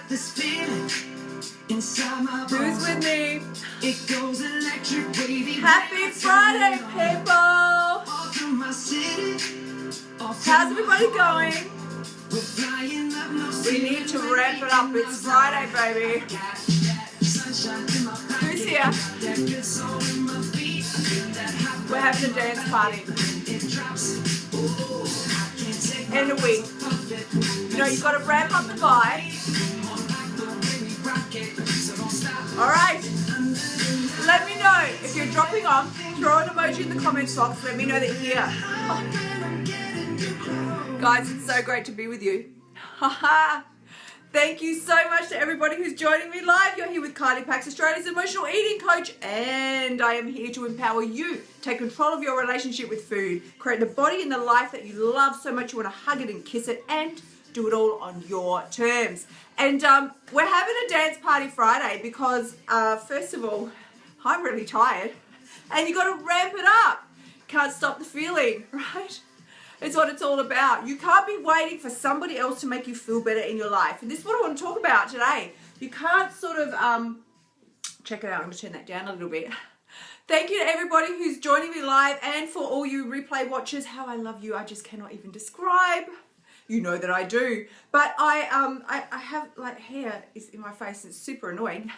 this feeling inside my bones. Who's with me? It goes electric wavy. Happy Friday, people! All through my city. How's everybody going? We're flying up no We need to ramp it up. It's Friday, baby. Who's here? We're having a dance party. End of week. You know, you've got to ramp up the vibe. All right. Let me know if you're dropping off. Throw an emoji in the comments box. Let me know that you're here. Guys, it's so great to be with you. Thank you so much to everybody who's joining me live. You're here with Kylie, Australia's emotional eating coach, and I am here to empower you. Take control of your relationship with food. Create the body and the life that you love so much you want to hug it and kiss it, and do it all on your terms. And we're having a dance party Friday because, first of all, I'm really tired, and you got to ramp it up. Can't stop the feeling, right? It's what it's all about. You can't be waiting for somebody else to make you feel better in your life. And this is what I want to talk about today. You can't sort of, check it out. I'm going to turn that down a little bit. Thank you to everybody who's joining me live, and for all you replay watchers. How I love you, I just cannot even describe. You know that I do. But I have like hair is in my face. It's super annoying.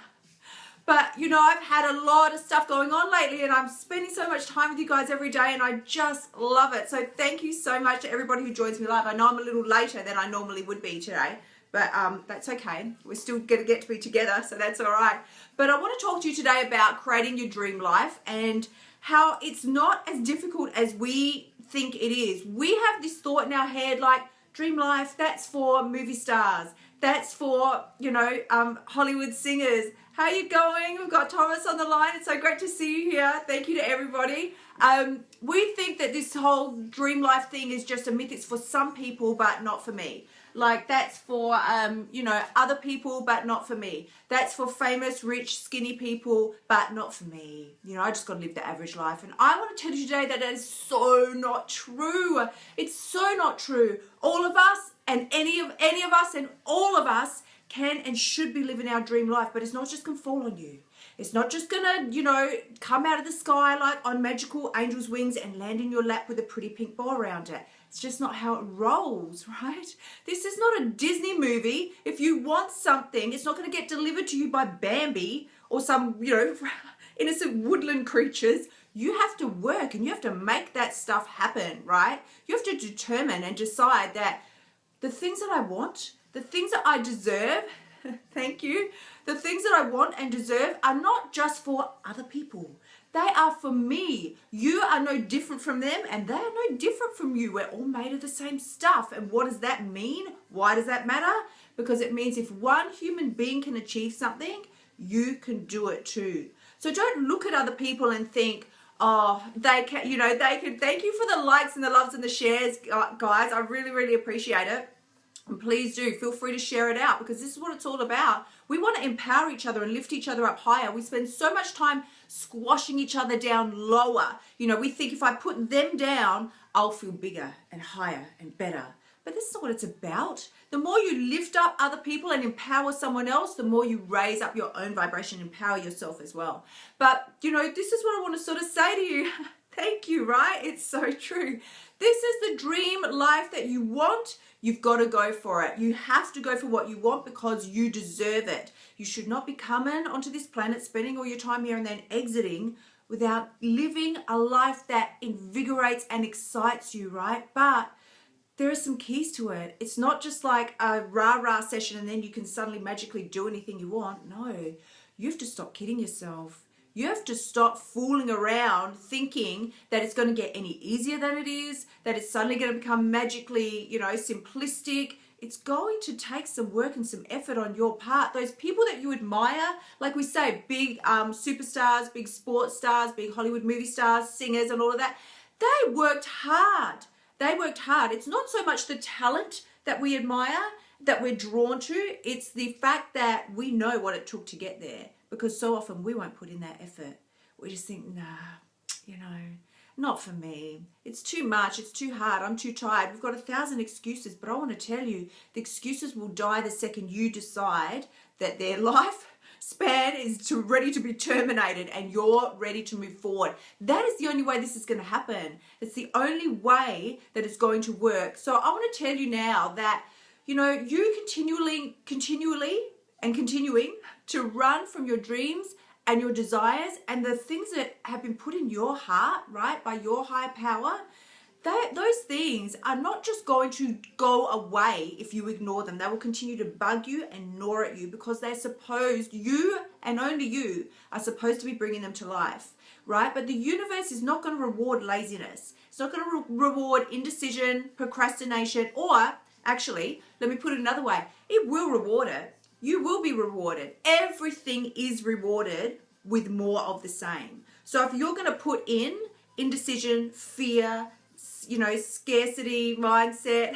But, you know, I've had a lot of stuff going on lately, and I'm spending so much time with you guys every day, and I just love it. So thank you so much to everybody who joins me live. I know I'm a little later than I normally would be today, but that's okay. We're still going to get to be together, so that's all right. But I want to talk to you today about creating your dream life and how it's not as difficult as we think it is. We have this thought in our head like, dream life, that's for movie stars. That's for, you know, Hollywood singers. How are you going? We've got Thomas on the line. It's so great to see you here. Thank you to everybody. We think that this whole dream life thing is just a myth. It's for some people, but not for me. Like that's for, you know, other people, but not for me. That's for famous, rich, skinny people, but not for me. You know, I just got to live the average life. And I want to tell you today that is so not true. It's so not true. All of us and any of us and all of us can and should be living our dream life, but it's not just gonna fall on you. It's not just gonna, you know, come out of the sky like on magical angel's wings and land in your lap with a pretty pink bow around it. It's just not how it rolls, right? This is not a Disney movie. If you want something, it's not gonna get delivered to you by Bambi or some, you know, innocent woodland creatures. You have to work and you have to make that stuff happen, right? You have to determine and decide that the things that I want, the things that I deserve, thank you, the things that I want and deserve are not just for other people. They are for me. You are no different from them, and they are no different from you. We're all made of the same stuff. And what does that mean? Why does that matter? Because it means if one human being can achieve something, you can do it too. So don't look at other people and think, oh, they can, you know, they can. Thank you for the likes and the loves and the shares, guys. I really, really appreciate it. And please do, feel free to share it out because this is what it's all about. We want to empower each other and lift each other up higher. We spend so much time squashing each other down lower. You know, we think if I put them down, I'll feel bigger and higher and better. But this is not what it's about. The more you lift up other people and empower someone else, the more you raise up your own vibration and empower yourself as well. But, you know, this is what I want to sort of say to you. Thank you, right? It's so true. This is the dream life that you want. You've got to go for it. You have to go for what you want because you deserve it. You should not be coming onto this planet, spending all your time here and then exiting without living a life that invigorates and excites you, right? But there are some keys to it. It's not just like a rah-rah session and then you can suddenly magically do anything you want. No, you have to stop kidding yourself. You have to stop fooling around thinking that it's going to get any easier than it is, that it's suddenly going to become magically, you know, simplistic. It's going to take some work and some effort on your part. Those people that you admire, like we say, big superstars, big sports stars, big Hollywood movie stars, singers and all of that, they worked hard. They worked hard. It's not so much the talent that we admire, that we're drawn to. It's the fact that we know what it took to get there. Because so often we won't put in that effort. We just think, nah, you know, not for me. It's too much. It's too hard. I'm too tired. We've got 1,000 excuses, but I want to tell you, the excuses will die the second you decide that their life span is ready to be terminated and you're ready to move forward. That is the only way this is going to happen. It's the only way that it's going to work. So I want to tell you now that, you know, you continuing to run from your dreams and your desires and the things that have been put in your heart, right, by your higher power, those things are not just going to go away if you ignore them. They will continue to bug you and gnaw at you because they're supposed, you and only you are supposed to be bringing them to life, right? But the universe is not going to reward laziness. It's not going to reward indecision, procrastination, or actually, let me put it another way, it will reward it. You will be rewarded. Everything is rewarded with more of the same. So if you're going to put in indecision, fear, you know, scarcity mindset,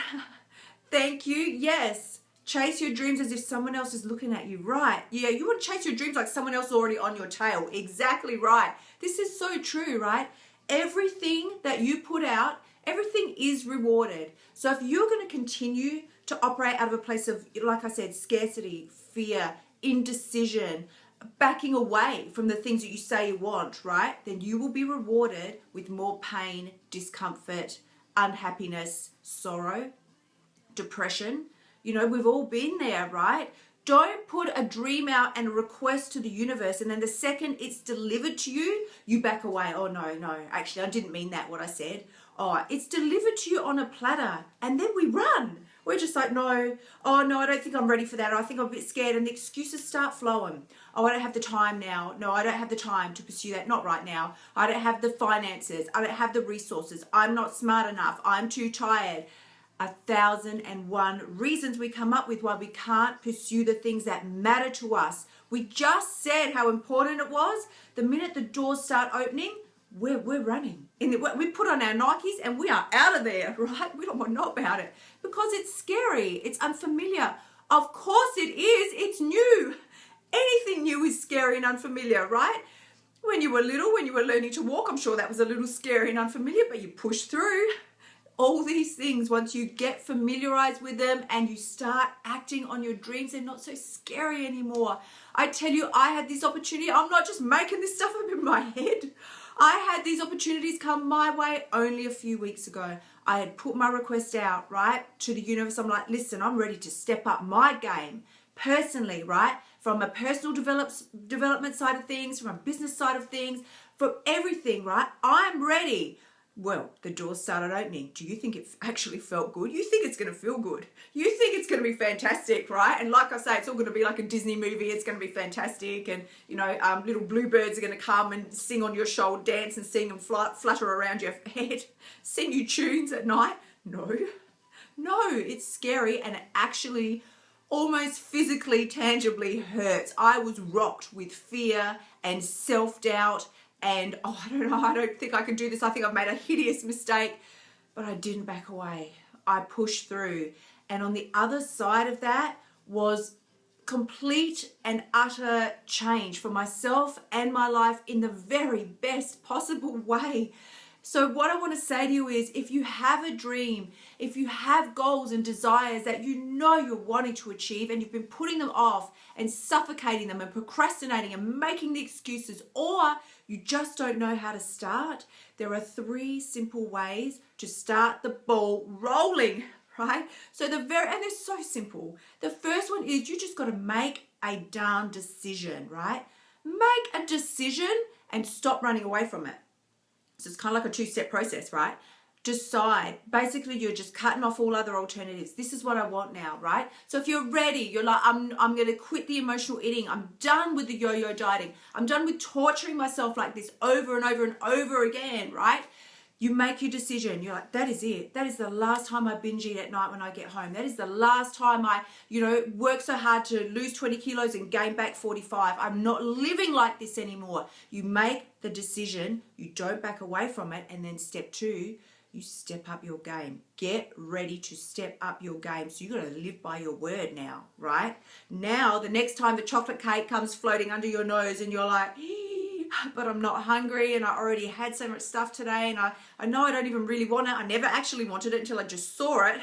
thank you, yes. Chase your dreams as if someone else is looking at you, right? Yeah, you want to chase your dreams like someone else already on your tail. Exactly right. This is so true, right? Everything that you put out, everything is rewarded. So if you're going to continue to operate out of a place of, like I said, scarcity, fear, indecision, backing away from the things that you say you want, right? Then you will be rewarded with more pain, discomfort, unhappiness, sorrow, depression. You know, we've all been there, right? Don't put a dream out and a request to the universe and then the second it's delivered to you, you back away. Oh, no, actually, I didn't mean that, what I said. Oh, it's delivered to you on a platter and then we run. We're just like, no, oh, no, I don't think I'm ready for that. Or I think I'm a bit scared. And the excuses start flowing. Oh, I don't have the time now. No, I don't have the time to pursue that. Not right now. I don't have the finances. I don't have the resources. I'm not smart enough. I'm too tired. 1,001 reasons we come up with why we can't pursue the things that matter to us. We just said how important it was. The minute the doors start opening, we're running. We put on our Nikes and we are out of there, right? We don't want to know about it because it's scary. It's unfamiliar. Of course it is. It's new. Anything new is scary and unfamiliar, right? When you were little, when you were learning to walk, I'm sure that was a little scary and unfamiliar, but you push through. All these things, once you get familiarized with them and you start acting on your dreams, they're not so scary anymore. I tell you, I had this opportunity. I'm not just making this stuff up in my head. I had these opportunities come my way only a few weeks ago. I had put my request out, right, to the universe. I'm like, listen, I'm ready to step up my game personally, right, from a personal development side of things, from a business side of things, from everything, right? I'm ready. Well, the doors started opening. Do you think it actually felt good? You think it's going to feel good. You think it's going to be fantastic, right? And like I say, it's all going to be like a Disney movie. It's going to be fantastic. And, you know, little bluebirds are going to come and sing on your shoulder, dance and sing and flutter around your head, sing you tunes at night. No, it's scary and it actually almost physically, tangibly hurts. I was rocked with fear and self-doubt. And, oh, I don't know, I don't think I can do this. I think I've made a hideous mistake. But I didn't back away. I pushed through. And on the other side of that was complete and utter change for myself and my life in the very best possible way. So what I want to say to you is, if you have a dream, if you have goals and desires that you know you're wanting to achieve and you've been putting them off and suffocating them and procrastinating and making the excuses, or you just don't know how to start, there are 3 simple ways to start the ball rolling, right? So and they're so simple. The first one is you just got to make a darn decision, right? Make a decision and stop running away from it. So it's kind of like a 2-step process, right? Decide. Basically, you're just cutting off all other alternatives. This is what I want now, right? So if you're ready, you're like, I'm going to quit the emotional eating. I'm done with the yo-yo dieting. I'm done with torturing myself like this over and over and over again, right? You make your decision. You're like, that is it. That is the last time I binge eat at night when I get home. That is the last time I, work so hard to lose 20 kilos and gain back 45. I'm not living like this anymore. You make the decision. You don't back away from it. And then step 2, you step up your game. Get ready to step up your game. So you got to live by your word now, right? Now, the next time the chocolate cake comes floating under your nose and you're like, but I'm not hungry, and I already had so much stuff today, and I know I don't even really want it. I never actually wanted it until I just saw it.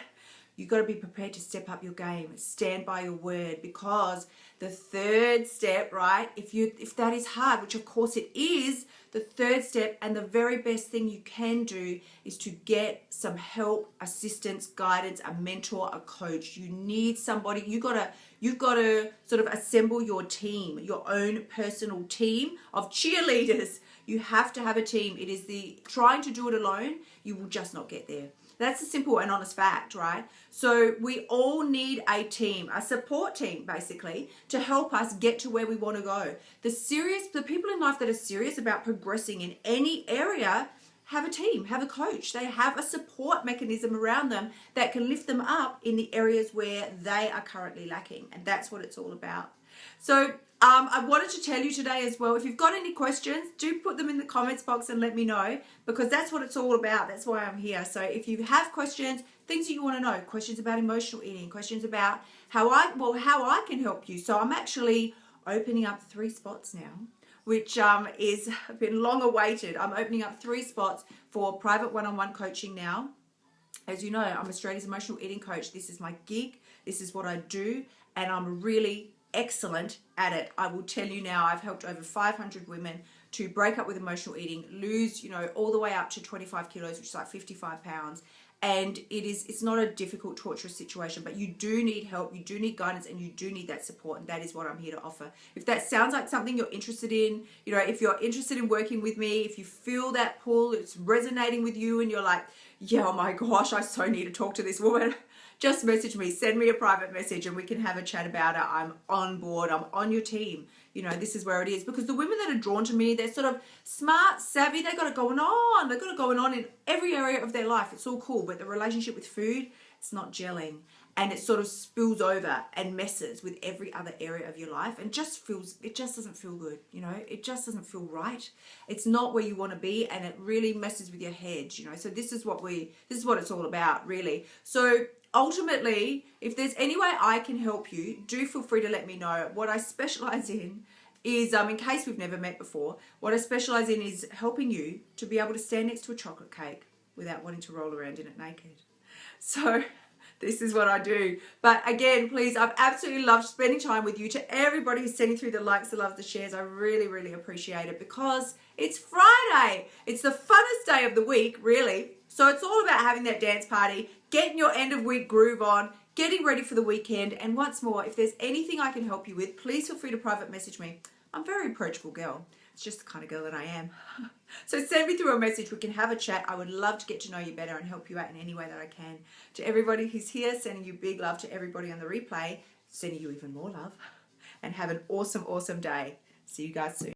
You've got to be prepared to step up your game, stand by your word, because the third step, right, if that is hard, which of course it is, the third step and the very best thing you can do is to get some help, assistance, guidance, a mentor, a coach. You need somebody. You've got to sort of assemble your team, your own personal team of cheerleaders. You have to have a team. It is trying to do it alone, you will just not get there. That's a simple and honest fact, right? So we all need a team, a support team, basically, to help us get to where we want to go. The people in life that are serious about progressing in any area have a team, have a coach. They have a support mechanism around them that can lift them up in the areas where they are currently lacking. And that's what it's all about. So I wanted to tell you today as well, if you've got any questions, do put them in the comments box and let me know, because that's what it's all about. That's why I'm here. So if you have questions, things that you want to know, questions about emotional eating, questions about how I can help you. So I'm actually opening up 3 spots now, which is been long awaited. I'm opening up 3 spots for private one-on-one coaching now. As you know, I'm Australia's emotional eating coach. This is my gig. This is what I do, and I'm really excellent at it. I will tell you now, I've helped over 500 women to break up with emotional eating, lose, all the way up to 25 kilos, which is like 55 pounds. And it's not a difficult, torturous situation, but you do need help, you do need guidance, and you do need that support, and that is what I'm here to offer. If that sounds like something you're interested in, if you're interested in working with me, if you feel that pull, it's resonating with you, and you're like, yeah, oh my gosh, I so need to talk to this woman, just message me, send me a private message, and we can have a chat about it. I'm on board, I'm on your team. This is where it is, because the women that are drawn to me, they're sort of smart, savvy, they've got it going on in every area of their life. It's all cool, but the relationship with food, it's not gelling, and it sort of spills over and messes with every other area of your life, and it just doesn't feel good. It just doesn't feel right. It's not where you want to be, and it really messes with your head. So this is what it's all about, really. So ultimately, if there's any way I can help you, do feel free to let me know. What I specialize in is, in case we've never met before, what I specialize in is helping you to be able to stand next to a chocolate cake without wanting to roll around in it naked. So this is what I do. But again, please, I've absolutely loved spending time with you. To everybody who's sending through the likes, the loves, the shares, I really, really appreciate it, because it's Friday. It's the funnest day of the week, really. So it's all about having that dance party, getting your end of week groove on, getting ready for the weekend. And once more, if there's anything I can help you with, please feel free to private message me. I'm a very approachable girl. It's just the kind of girl that I am. So send me through a message. We can have a chat. I would love to get to know you better and help you out in any way that I can. To everybody who's here, sending you big love. To everybody on the replay, sending you even more love. And have an awesome, awesome day. See you guys soon.